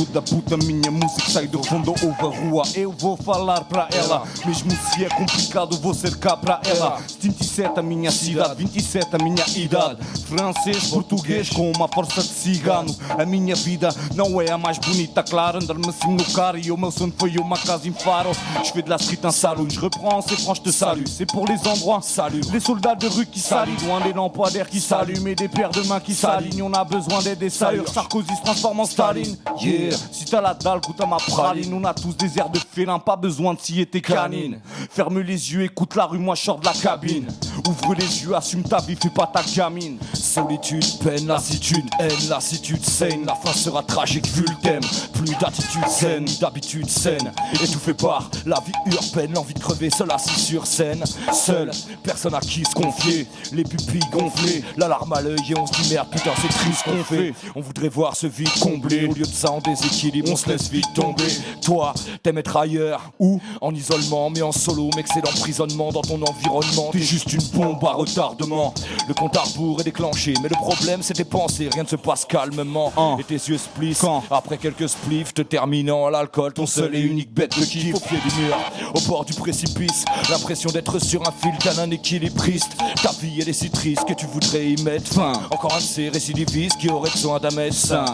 da puta minha música sai do fundo, ouve a rua. Eu vou falar pra ela, mesmo se é complicado, vou ser cá pra ela. 27 a minha cidade, 27 a minha idade. Francês, português, com uma força de cigano. A minha vida não é a mais bonita, claro. Andar-me assim no carro et au meu son foi uma casa em Faro. Je fais de la street un salaud, je reprends ces franches de salut. C'est pour les endroits salut, les soldats de rue qui saluent, loin des lampadaires qui s'allument et des paires de mains qui s'alignent. On a besoin d'aider des sailures, Sarkozy se transforme en Staline. Yeah, si t'as la dalle, goûte à ma praline. On a tous des airs de félin, pas besoin de scier tes canines. Ferme les yeux, écoute la rue, moi je sors de la cabine. Ouvre les yeux, assume ta vie, fais pas ta gamine. Solitude, peine, lassitude, haine, lassitude saine. La fin sera tragique vu le thème. Plus d'attitude saine, d'habitude saine. Étouffé par la vie urbaine, l'envie de crever, seul assis sur scène. Seul, personne à qui se confier. Les pupilles gonflées, la larme à l'œil et on se dit merde, putain c'est triste qu'on fait. On voudrait voir ce vide comblé. Au lieu de ça, en déséquilibre, on se laisse vite tomber. Toi, t'aimes être ailleurs ou en isolement, mais en solo, mec c'est l'emprisonnement dans ton environnement. T'es juste une bombe à retardement. Le compte à rebours est déclenché, mais le problème c'est tes pensées, rien ne se passe calmement. Et tes yeux splissent après quelques spliffs, te terminant à l'alcool, ton seul et unique bête de kiff. Au pied du mur, au bord du précipice, l'impression d'être sur un fil tel un équilibriste. Ta vie elle est si triste que tu voudrais y mettre fin. Encore un de ces récidivistes qui aurait besoin d'un médecin.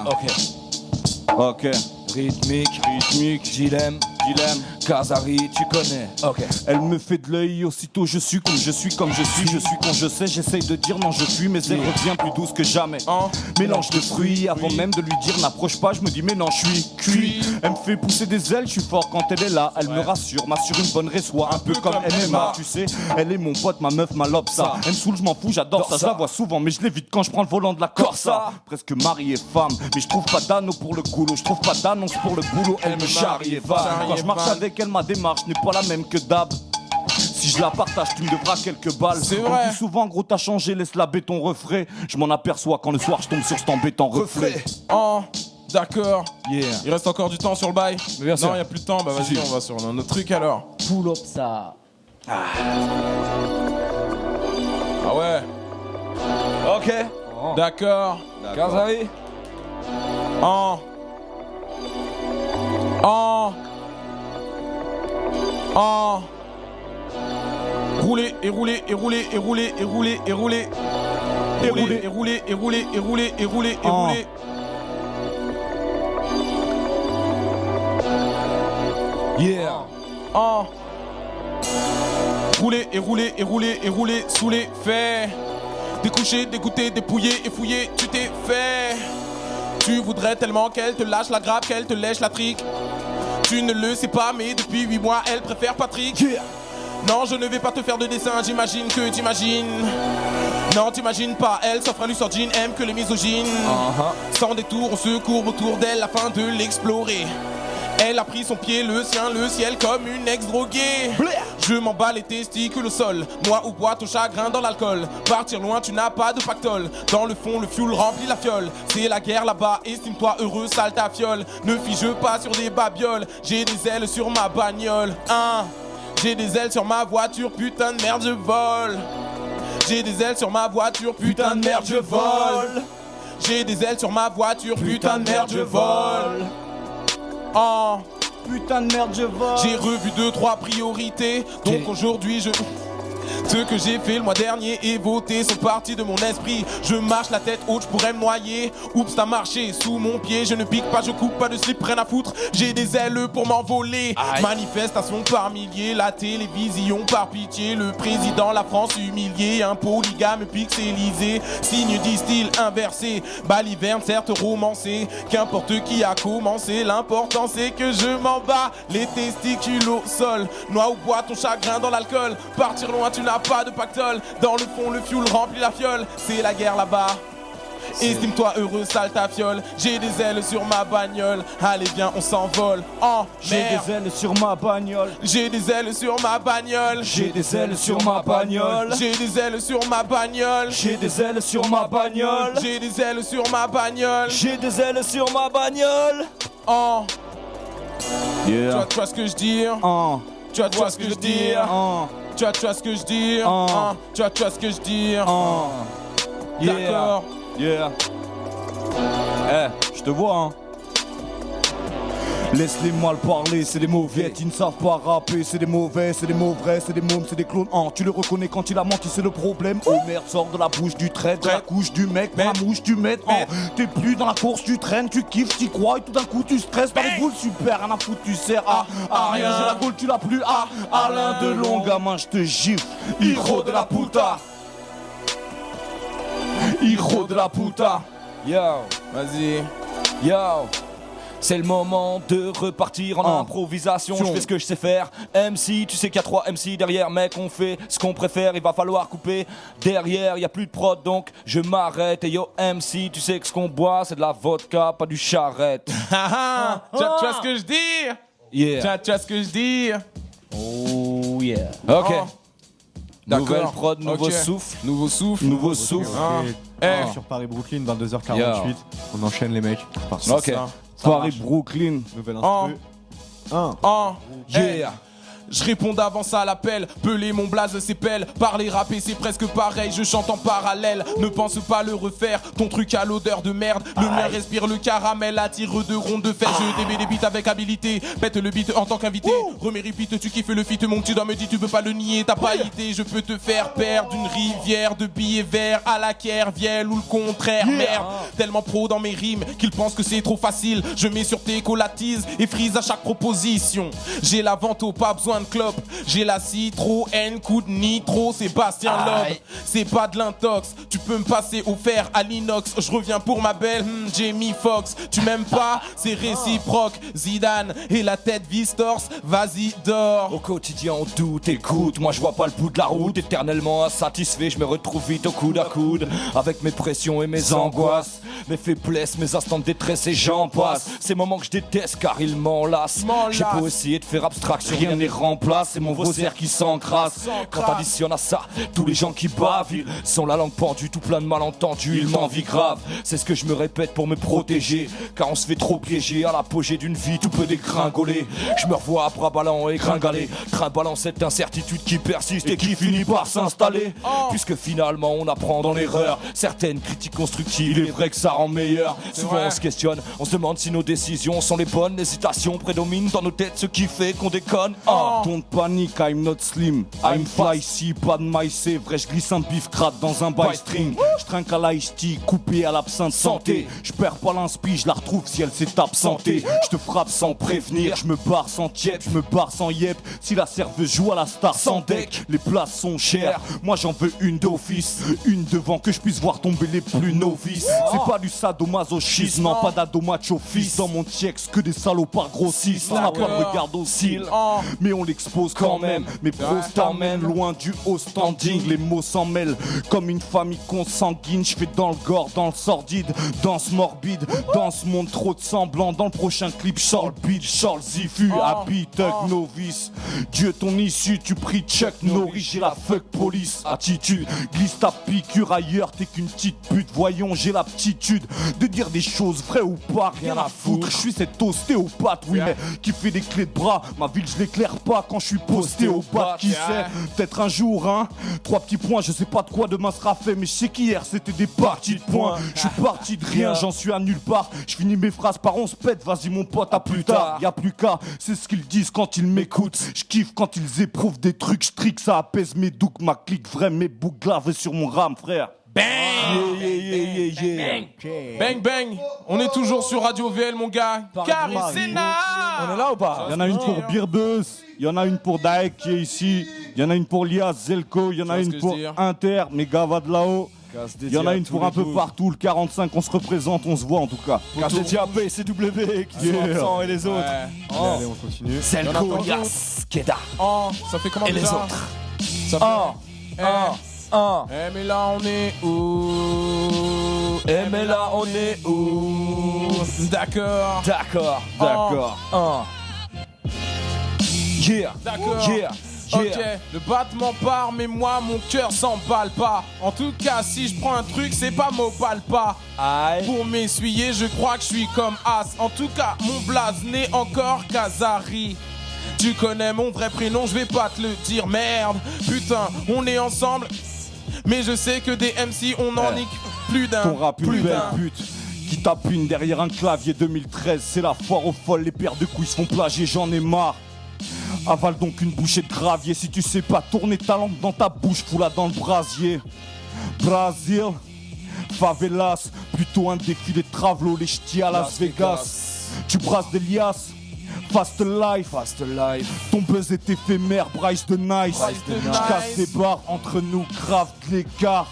Ok, rythmique, Gilem, Kazari, tu connais. Ok. Elle me fait de l'œil aussitôt je suis comme je suis comme je suis quand je sais, j'essaye de dire non je fuis, mais elle revient plus douce que jamais. Mélange de fruits, avant même de lui dire n'approche pas, je me dis mais non je suis cuit. Elle me fait pousser des ailes, je suis fort quand elle est là. Elle me rassure, m'assure une bonne reçoit, un peu comme MMA. Tu sais, elle est mon pote, ma meuf, ma lobsa. Elle me saoule, je m'en fous, j'adore ça. Je la vois souvent, mais je l'évite quand je prends le volant de la Corsa. Presque mari et femme, mais je trouve pas d'anneau pour le goulot. Je trouve pas d'annonce pour le boulot, elle me charrie et va. Quand je marche avec elle, ma démarche n'est pas la même que d'hab. Si je la partage, tu me devras quelques balles. C'est vrai. On dit souvent, gros, t'as changé, laisse la béton refrais. Je m'en aperçois quand le soir je tombe sur cet embêtant reflet. D'accord. Yeah. Il reste encore du temps sur le bail. Mais bien sûr. Non, il y a plus de temps. Bah vas-y, on va sur un autre truc alors. Pull up ça. Ah ouais. Ok. D'accord. Kazari. Rouler et rouler et rouler et rouler et rouler et rouler et rouler et rouler et rouler et rouler et rouler et rouler. Yeah. Rouler et rouler et rouler et rouler sous les faits. Découcher, dégoûter, dépouiller et fouiller, tu t'es fait. Tu voudrais tellement qu'elle te lâche la grappe, qu'elle te lèche la trique. Tu ne le sais pas, mais depuis 8 mois, elle préfère Patrick. Non, je ne vais pas te faire de dessin, j'imagine que t'imagines. Non, t'imagines pas, elle s'offre un lucidine, aime que les misogynes. Sans détour, on se courbe autour d'elle afin de l'explorer. Elle a pris son pied, le sien, le ciel comme une ex-droguée. Je m'emballe les testicules au sol, moi ou bois ton chagrin dans l'alcool. Partir loin, tu n'as pas de pactole. Dans le fond, le fuel remplit la fiole. C'est la guerre là-bas, estime-toi heureux, sale ta fiole. Ne fige pas sur des babioles, j'ai des ailes sur ma bagnole. J'ai des ailes sur ma voiture, putain de merde, je vole. J'ai des ailes sur ma voiture, putain de merde, je vole. J'ai des ailes sur ma voiture, putain de merde, je vole. Putain de merde, je vole. J'ai revu 2-3 priorités, donc aujourd'hui je... Ce que j'ai fait le mois dernier et voté sont partis de mon esprit. Je marche la tête haute, je pourrais me noyer. Oups, t'as marché sous mon pied. Je ne pique pas, je coupe pas de slip, rien à foutre. J'ai des ailes pour m'envoler. Manifestation par milliers, la télévision par pitié. Le président, la France humiliée. Un polygame pixelisé. Signe du style inversé. Baliverne, certes romancé. Qu'importe qui a commencé. L'important c'est que je m'en bats. Les testicules au sol. Noix ou bois ton chagrin dans l'alcool. Partir loin, tu n'as pas de pactole. Dans le fond, le fuel remplit la fiole. C'est la guerre là-bas. Estime-toi heureux, sale ta fiole. J'ai des ailes sur ma bagnole. Allez, viens, on s'envole. J'ai des ailes sur ma bagnole. J'ai des ailes sur ma bagnole. J'ai des ailes sur ma bagnole. J'ai des ailes sur ma bagnole. J'ai des ailes sur ma bagnole. J'ai des ailes sur ma bagnole. J'ai des ailes sur ma bagnole. Tu vois ce que je dis? Tu vois ce que je dis? Tu vois ce que je dis? Tu vois ce que je dis? D'accord. Yeah. Je te vois, Laisse-les mal parler, c'est des mauvais. Ils ne savent pas rapper, c'est des mauvais, c'est des mauvais, c'est des mômes, c'est des clones. Tu le reconnais quand il a menti, c'est le problème. Oh merde, sort de la bouche du trait, de la couche du mec, dans la mouche du maître. T'es plus dans la course, tu traînes, tu kiffes, t'y crois et tout d'un coup tu stresses. Dans les boules, super, rien à foutre, tu sers à rien. J'ai la gaule, tu l'as plus. Alain Delon, gamin, je te gifle. Hijo de la puta. Hijo de la puta. Yo, Vas-y. yo. C'est le moment de repartir en improvisation. Je fais ce que je sais faire. MC, tu sais qu'il y a 3 MC derrière, mec. On fait ce qu'on préfère. Il va falloir couper derrière. Il y a plus de prod, donc je m'arrête. Et yo, MC, tu sais que ce qu'on boit, c'est de la vodka, pas du charrette. Tu vois ce que je dis? Yeah. Tu vois ce que je dis? Oh yeah. Ok. D'accord. Nouvelle prod, nouveau Ok. souffle. Nouveau souffle. Nouveau souffle. Sur Paris-Brooklyn, 22h48. On enchaîne les mecs. C'est parti. Ok. Paris-Brooklyn. Nouvelle Oh. instru. Yeah. Je réponds d'avance à l'appel, peler mon blaze c'est pelle, parler rapper c'est presque pareil, je chante en parallèle, ne pense pas le refaire, ton truc a l'odeur de merde, le mien respire le caramel, attire de rondes de fer, je démets des beats avec habilité, pète le beat en tant qu'invité, remets repeat, tu kiffes le feat, mon petit doigt me dit tu peux pas le nier, t'as pas idée, je peux te faire perdre une rivière de billets verts à la Kerviel ou le contraire, merde, tellement pro dans mes rimes qu'ils pensent que c'est trop facile, je mets sur tes colatises et frise à chaque proposition, j'ai la vente au pas besoin de clope, j'ai la Citroën, coup de nitro, Sébastien Loeb, c'est pas de l'intox, tu peux me passer au fer à l'inox, je reviens pour ma belle Jamie Foxx, tu m'aimes pas, c'est réciproque, Zidane et la tête Vistors, vas-y dors. Au quotidien on doute, écoute, moi je vois pas le bout de la route, éternellement insatisfait, je me retrouve vite au coude à coude, avec mes pressions et mes angoisses, mes faiblesses, mes instants de détresse et j'en passe, ces moments que je déteste car ils m'enlacent, j'ai beau essayer de faire abstraction, rien n'est remplace, c'est mon vaussaire qui s'encrasse, quand t'additionnes à ça, tous les gens qui bavent, ils sont la langue pendue, tout plein de malentendus, ils m'envient grave, c'est ce que je me répète pour me protéger, car on se fait trop piéger à l'apogée d'une vie, tout peut dégringoler, je me revois à bras ballants et gringaler, trimballant cette incertitude qui persiste et qui finit par s'installer, puisque finalement on apprend dans l'erreur, certaines critiques constructives, il est vrai que ça rend meilleur, souvent on se questionne, on se demande si nos décisions sont les bonnes, l'hésitation prédomine dans nos têtes, ce qui fait qu'on déconne. Don't panic, I'm not slim. I'm fly, si pas de maille, c'est vrai. Je glisse un bif crade dans un by string. Je trinque à l'ice tea, coupé à l'absinthe santé. Je perds pas l'inspi, je la retrouve si elle s'est absentée. Je te frappe sans prévenir, je me barre sans tiep, je me barre sans yep. Si la serveuse joue à la star sans deck, les places sont chères. Moi j'en veux une d'office, une devant que je puisse voir tomber les plus novices. C'est pas du sadomasochisme, non pas d'adomacho fils. Dans mon checks que des salopards grossissent. On n'a pas de regard au cils, mais on l'expose quand même. Mes pros t'emmènent loin du haut standing. Les mots s'en mêlent comme une famille consanguine. Je fais dans le gore, dans le sordide, danse morbide, dans ce monde trop de semblants. Dans le prochain clip, Charles Beat, Charles Zifu, Happy Tuck Novice. Dieu ton issue, tu pries Chuck Norris. J'ai la fuck police attitude. Glisse ta piqûre ailleurs, t'es qu'une petite pute. Voyons, j'ai l'aptitude de dire des choses vraies ou pas, rien à foutre. Je suis cet ostéopathe, oui, mais qui fait des clés de bras. Ma ville, je l'éclaire pas quand je suis posté au bas. Qui sait, peut-être un jour, hein. 3 petits points, je sais pas de quoi demain sera fait, mais je sais qu'hier c'était des parties de points. Je suis parti de rien, j'en suis à nulle part. Je finis mes phrases par on se pète, vas-y mon pote, à plus tard. Y'a plus qu'à, c'est ce qu'ils disent quand ils m'écoutent. Je kiffe quand ils éprouvent des trucs stricts, ça apaise mes douks, ma clique vraie, mes boucles gravées sur mon rame, frère. Bang! Yeah. Bang bang! On est toujours sur Radio VL mon gars. Caricena! On est là ou pas? Il y en a une pour Birbeus, il y en a une pour Daek qui est ici, il y en a une pour Lias, Zelko, il y en a Tu vois ce une que pour je veux dire? Inter, Megava de là-haut. Il y en a une pour un peu partout, le 45, on se représente, on se voit en tout cas. KZTAP, CW, qui sont absents et les autres. Allez, on continue. Zelko, Lias, Keda. Oh, ça fait comment Et les déjà? autres. Ça fait... mais là on est où? Mais là on est où? D'accord. D'accord. Yeah. D'accord. Yeah. Ok, le battement part, mais moi mon cœur s'emballe pas. En tout cas, si je prends un truc, c'est pas m'opale pas. Aïe. Pour m'essuyer, je crois que je suis comme As. En tout cas, mon blaze n'est encore Kazari. Tu connais mon vrai prénom, je vais pas te le dire, merde. Putain, on est ensemble. Mais je sais que des MC, on en nique plus d'un. Ton rap, une plus belle d'un. pute. qui tapine derrière un clavier 2013. C'est la foire aux folles, les paires de couilles se font plagier, j'en ai marre. Avale donc une bouchée de gravier. Si tu sais pas tourner ta langue dans ta bouche, fous-la dans le brasier. Brasil, favelas, plutôt un défilé de travelo, les ch'tis à Las Vegas. Tu brasses des liasses, fast life. Ton buzz est éphémère, Bryce de Nice. Je casse des barres entre nous, grave de l'écart.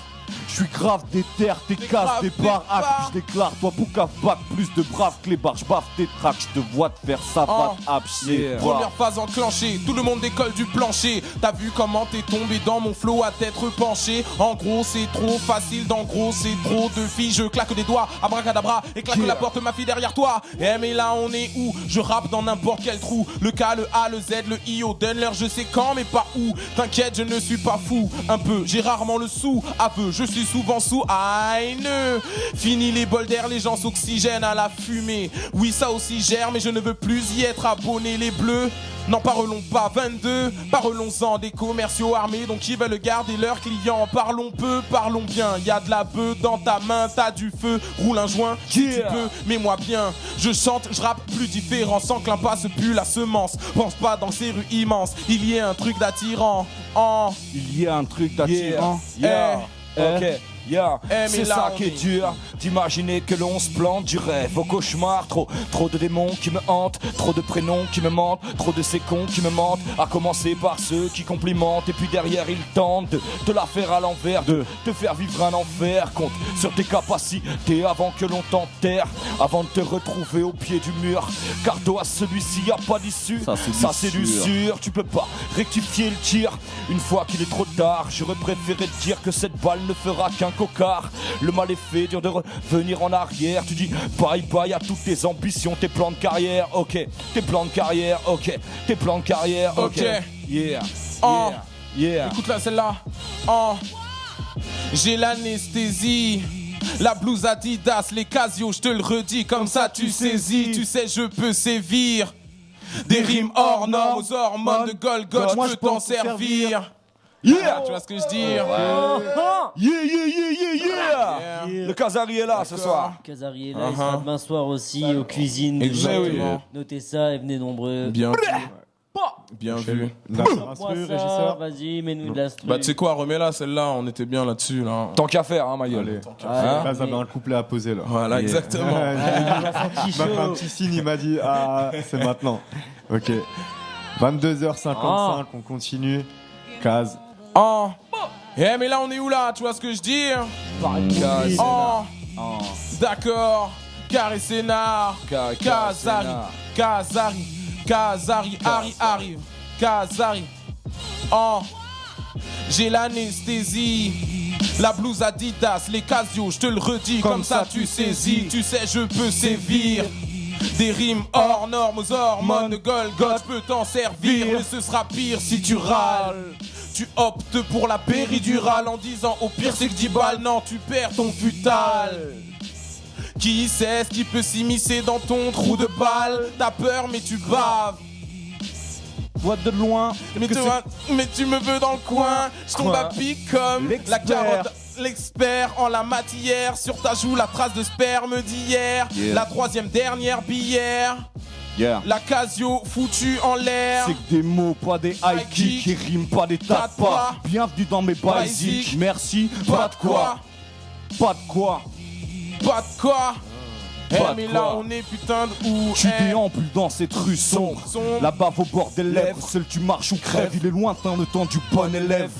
Je suis grave déter, t'es casse des barres, je déclare, toi boucaf bac, plus de braves que les barres, je baffe tes tracks, je te vois te faire ça, va t'abchier. Première phase enclenchée, tout le monde décolle du plancher. T'as vu comment t'es tombé dans mon flow à tête penchée. En gros c'est trop facile, d'en gros c'est trop de filles. Je claque des doigts, abracadabra, et claque la porte ma fille derrière toi. Eh mais là on est où? Je rappe dans n'importe quel trou. Le K, le A, le Z, le I, au donne-leur je sais quand mais pas où. T'inquiète je ne suis pas fou, un peu, j'ai rarement le sou. Aveu, je suis souvent sous haine. Fini les bols d'air, les gens s'oxygènent à la fumée. Oui ça aussi gère mais je ne veux plus y être abonné. Les bleus, n'en parlons pas 22. Parlons-en des commerciaux armés donc ils veulent garder leurs clients. Parlons peu, parlons bien. Y'a de la bœuf dans ta main, t'as du feu. Roule un joint si tu peux, mets-moi bien. Je chante, je rappe plus différent. Sans que l'impasse pue la semence. Pense pas dans ces rues immenses, il y a un truc d'attirant. Il y a un truc d'attirant. Ok, yeah. C'est là, ça qui est dur, d'imaginer que l'on se plante du rêve au cauchemar. Trop de démons qui me hantent, trop de prénoms qui me mentent, trop de ces cons qui me mentent. À commencer par ceux qui complimentent et puis derrière ils tentent de la faire à l'envers, de te faire vivre un enfer. Compte sur tes capacités avant que l'on t'enterre, avant de te retrouver au pied du mur. Car toi celui-ci y a pas d'issue, ça c'est du sûr. Tu peux pas rectifier le tir une fois qu'il est trop tard. J'aurais préféré te dire que cette balle ne fera qu'un cocard. Le mal est fait, dur de revenir en arrière. Tu dis bye bye à toutes tes ambitions, tes plans de carrière, ok. Tes plans de carrière, ok. Tes plans de carrière, ok. Yeah, yeah. Écoute là celle-là. J'ai l'anesthésie. La blouse Adidas, les Casio, je te le redis, comme ça tu saisis. Tu sais je peux sévir. Des rimes hors normes, aux hormones de Golgoth, je peux t'en servir. Yeah, tu vois ce que je dis? Yeah. Le Kazari est là ce soir. Kazari est là, il sera demain soir aussi aux cuisines. Exactement. Notez ça et venez nombreux. Bien vu. Bien vu. Régisseur, vas-y, mets-nous de l'instru. Bah tu sais quoi, remets-la celle-là, on était bien là-dessus là. Tant qu'à faire, hein, ma gueule. Là, ça avait un couplet à poser là. Voilà, exactement. Il m'a fait un petit signe, il m'a dit c'est maintenant. Ok. 22h55, on continue. Kaz. Eh mais là on est où là? Tu vois ce que je dis? D'accord. Carré Sénard. Kazari arrive. Kazari. J'ai l'anesthésie. La blouse Adidas, les Casio, je te le redis, comme ça tu saisis. Tu sais je peux sévir. Des rimes hors normes, aux hormones de Golgoth, je peux t'en servir. Mais ce sera pire si tu râles. Tu optes pour la péridurale en disant au pire c'est que 10 balles. Non, tu perds ton futal. Qui sait ce qui peut s'immiscer dans ton trou de balle? T'as peur mais tu baves. Vois de loin. Mais tu me veux dans le coin. Je tombe à pic comme la carotte. L'expert en la matière. Sur ta joue la trace de sperme d'hier. La troisième dernière bière. La Casio foutue en l'air. C'est que des mots, pas des high kicks. Qui riment pas des tas de pas. Bienvenue dans mes basiques. Merci, pas de quoi. Pas de quoi. Pas de quoi. Mais là on est putain de où? Tu déambules dans cette rue sombre. La bave au bord des lèvres. Seul tu marches ou crèves. Il est lointain le temps du bon élève.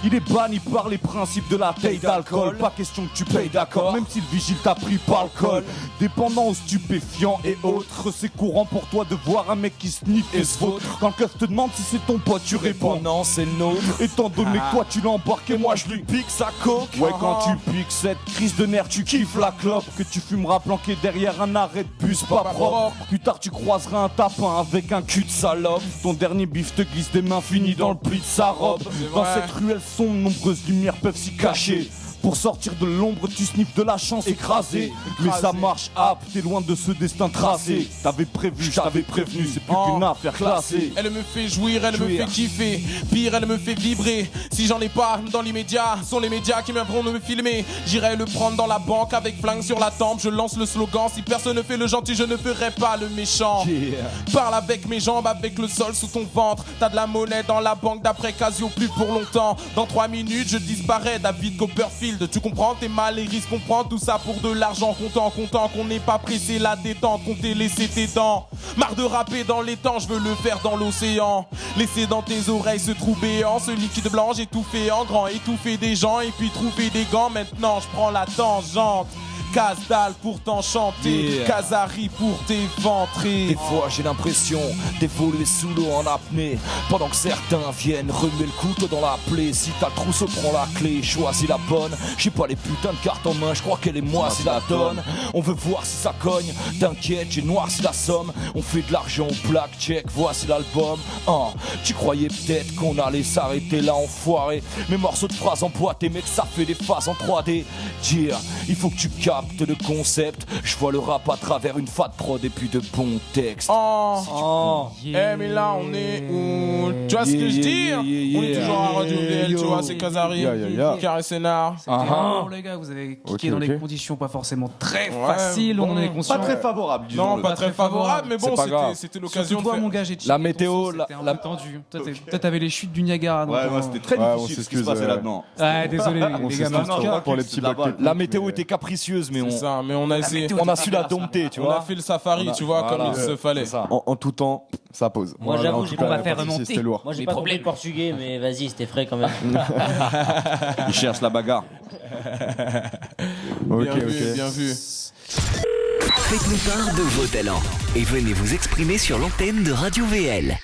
Il est banni par les principes de la taille d'alcool. Pas question que tu payes d'accord, même si le vigile t'a pris par le col. Dépendant aux stupéfiants et autres, c'est courant pour toi de voir un mec qui sniffe et se vautre. Quand le keuf te demande si c'est ton pote, tu réponds non, c'est le nôtre. Étant donné que toi tu l'embarques et moi je lui pique sa coke. Ouais, quand tu piques cette crise de nerfs, tu kiffes la clope. Que tu fumeras planqué derrière un arrêt de bus pas propre. Plus tard tu croiseras un tapin avec un cul de salope. Ton dernier bif te glisse des mains, fini dans le pli de sa robe. Dans cette ruelle sombre, nombreuses lumières peuvent s'y cacher. Pour sortir de l'ombre, tu sniffes de la chance écrasée. Mais ça marche, t'es loin de ce destin tracé. T'avais prévu, je t'avais prévenu, c'est plus qu'une affaire classée. Elle me fait jouir, elle me fait kiffer. Pire, elle me fait vibrer. Si j'en ai pas dans l'immédiat, sont les médias qui viendront me filmer. J'irai le prendre dans la banque avec flingue sur la tempe. Je lance le slogan, si personne ne fait le gentil, je ne ferai pas le méchant. Parle avec mes jambes, avec le sol sous ton ventre. T'as de la monnaie dans la banque d'après Casio, plus pour longtemps. Dans 3 minutes, je disparais, David Copperfield. Tu comprends, t'es mal et risques, comprends tout ça pour de l'argent. Content qu'on n'est pas pressé la détente, qu'on t'ait laissé tes dents. Marre de rapper dans les temps, je veux le faire dans l'océan. Laisser dans tes oreilles ce trou béant, ce liquide blanc, étouffé en grand, étouffer des gens et puis trouver des gants. Maintenant, je prends la tangente. Casdal pour t'enchanter, Kazari pour t'éventrer. Des fois j'ai l'impression d'évoluer sous l'eau en apnée, pendant que certains viennent remuer le couteau dans la plaie. Si t'as le trousseau, prends la clé, choisis la bonne. J'ai pas les putains de cartes en main, je crois qu'elle est moi si la donne. On veut voir si ça cogne, t'inquiète, j'ai noirci la somme. On fait de l'argent au blackjack, voici l'album. Tu croyais peut-être qu'on allait s'arrêter là, enfoiré. Mes morceaux de phrases emboîtés, mec, ça fait des phases en 3D. Il faut que tu captes le concept. Je vois le rap à travers une fat prod et puis de bons textes. Mais là on est où? Tu vois ce que je dis? On est toujours à Radio VL, tu vois, c'est Kazari, Carré Sénard. Les gars, vous avez cliqué dans des conditions pas forcément très faciles, on en est conscient. Pas très favorable, disons. Non, pas très favorable, mais bon, c'était l'occasion de toi, faire. mon gars, j'ai La météo, c'était un peu tendu. Toi, t'avais les chutes du Niagara. Ouais, moi c'était très difficile ce qui se passait là-dedans. Ouais, désolé, les gars. Pour les petits bacs. La météo était capricieuse, mais on a essayé. on a su la dompter, tu On vois. a fait le safari, tu vois, comme il se fallait. En tout temps, ça pose. Moi, j'avoue, j'ai pas faire remonter. C'était lourd. Moi j'ai pas compris le portugais, mais vas-y, c'était frais quand même. Il cherche la bagarre. Bien vu, bien vu. Faites-nous part de vos talents et venez vous exprimer sur l'antenne de Radio VL.